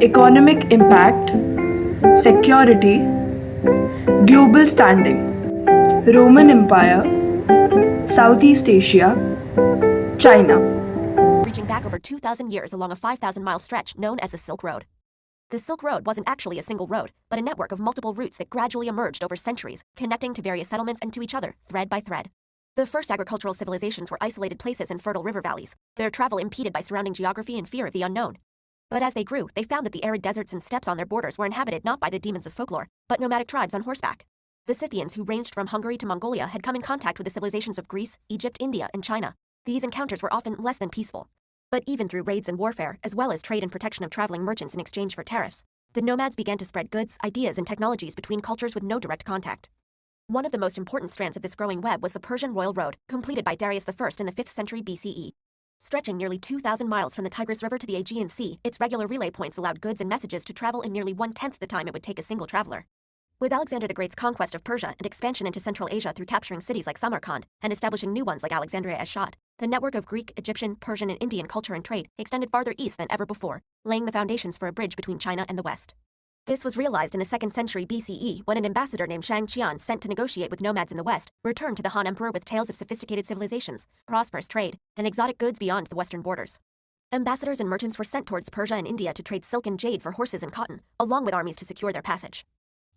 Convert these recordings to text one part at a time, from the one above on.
economic impact, security, global standing, Roman Empire, Southeast Asia, China. Reaching back over 2,000 years along a 5,000-mile stretch known as the Silk Road. The Silk Road wasn't actually a single road, but a network of multiple routes that gradually emerged over centuries, connecting to various settlements and to each other, thread by thread. The first agricultural civilizations were isolated places in fertile river valleys, their travel impeded by surrounding geography and fear of the unknown. But as they grew, they found that the arid deserts and steppes on their borders were inhabited not by the demons of folklore, but nomadic tribes on horseback. The Scythians, who ranged from Hungary to Mongolia, had come in contact with the civilizations of Greece, Egypt, India, and China. These encounters were often less than peaceful. But even through raids and warfare, as well as trade and protection of traveling merchants in exchange for tariffs, the nomads began to spread goods, ideas, and technologies between cultures with no direct contact. One of the most important strands of this growing web was the Persian Royal Road, completed by Darius I in the 5th century BCE. Stretching nearly 2,000 miles from the Tigris River to the Aegean Sea, its regular relay points allowed goods and messages to travel in nearly 1/10 the time it would take a single traveler. With Alexander the Great's conquest of Persia and expansion into Central Asia through capturing cities like Samarkand and establishing new ones like Alexandria as Shat, the network of Greek, Egyptian, Persian, and Indian culture and trade extended farther east than ever before, laying the foundations for a bridge between China and the West. This was realized in the 2nd century BCE when an ambassador named Shang Qian, sent to negotiate with nomads in the West, returned to the Han Emperor with tales of sophisticated civilizations, prosperous trade, and exotic goods beyond the western borders. Ambassadors and merchants were sent towards Persia and India to trade silk and jade for horses and cotton, along with armies to secure their passage.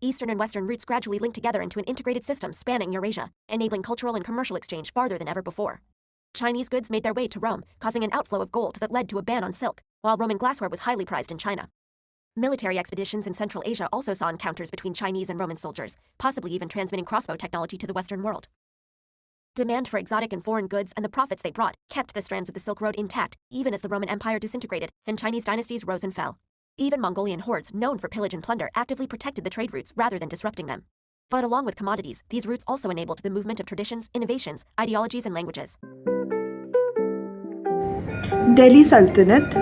Eastern and western routes gradually linked together into an integrated system spanning Eurasia, enabling cultural and commercial exchange farther than ever before. Chinese goods made their way to Rome, causing an outflow of gold that led to a ban on silk, while Roman glassware was highly prized in China. Military expeditions in Central Asia also saw encounters between Chinese and Roman soldiers, possibly even transmitting crossbow technology to the Western world. Demand for exotic and foreign goods and the profits they brought kept the strands of the Silk Road intact, even as the Roman Empire disintegrated and Chinese dynasties rose and fell. Even Mongolian hordes, known for pillage and plunder, actively protected the trade routes rather than disrupting them. But along with commodities, these routes also enabled the movement of traditions, innovations, ideologies, and languages. Delhi Sultanate,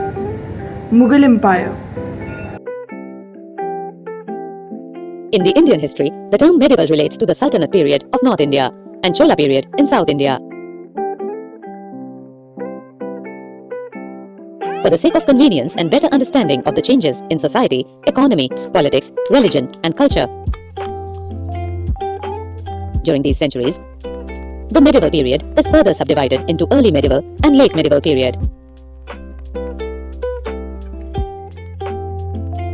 Mughal Empire. In the Indian history, the term medieval relates to the Sultanate period of North India and Chola period in South India. For the sake of convenience and better understanding of the changes in society, economy, politics, religion, and culture during these centuries, the medieval period is further subdivided into early medieval and late medieval period.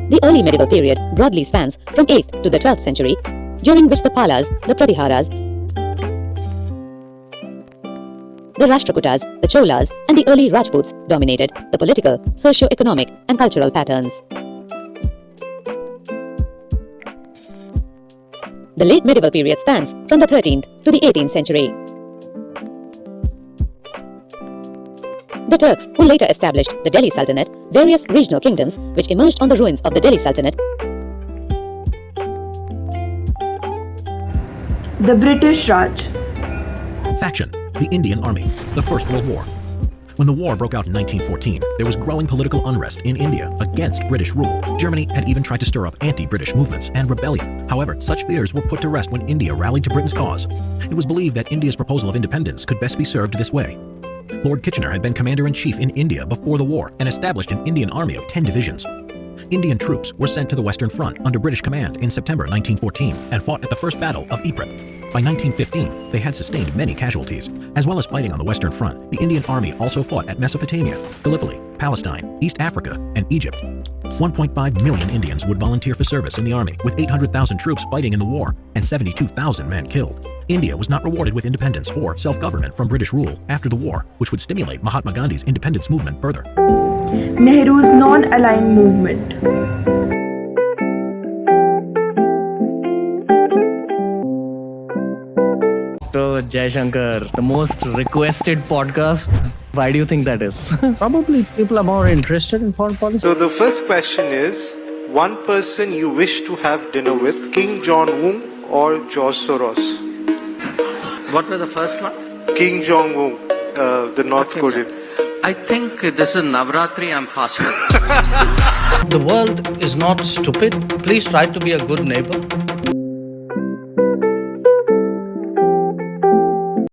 The early medieval period broadly spans from 8th to the 12th century, during which the Palas, the Pratiharas, the Rashtrakutas, the Cholas, and the early Rajputs dominated the political, socio-economic, and cultural patterns. The late medieval period spans from the 13th to the 18th century. The Turks, who later established the Delhi Sultanate, various regional kingdoms which emerged on the ruins of the Delhi Sultanate. The British Raj. Faction, the Indian Army, the First World War. When the war broke out in 1914, there was growing political unrest in India against British rule. Germany had even tried to stir up anti-British movements and rebellion. However, such fears were put to rest when India rallied to Britain's cause. It was believed that India's proposal of independence could best be served this way. Lord Kitchener had been commander-in-chief in India before the war and established an Indian army of 10 divisions. Indian troops were sent to the Western Front under British command in September 1914 and fought at the First Battle of Ypres. By 1915, they had sustained many casualties. As well as fighting on the Western Front, the Indian Army also fought at Mesopotamia, Gallipoli, Palestine, East Africa, and Egypt. 1.5 million Indians would volunteer for service in the army, with 800,000 troops fighting in the war and 72,000 men killed. India was not rewarded with independence or self-government from British rule after the war, which would stimulate Mahatma Gandhi's independence movement further. Nehru's non-aligned movement. So, Jai Shankar, the most requested podcast. Why do you think that is? Probably people are more interested in foreign policy. So the first question is, one person you wish to have dinner with, Kim Jong-un or George Soros? What was the first one? Kim Jong-un, the North Korean. I think this is Navratri, I'm fasting. The world is not stupid. Please try to be a good neighbor.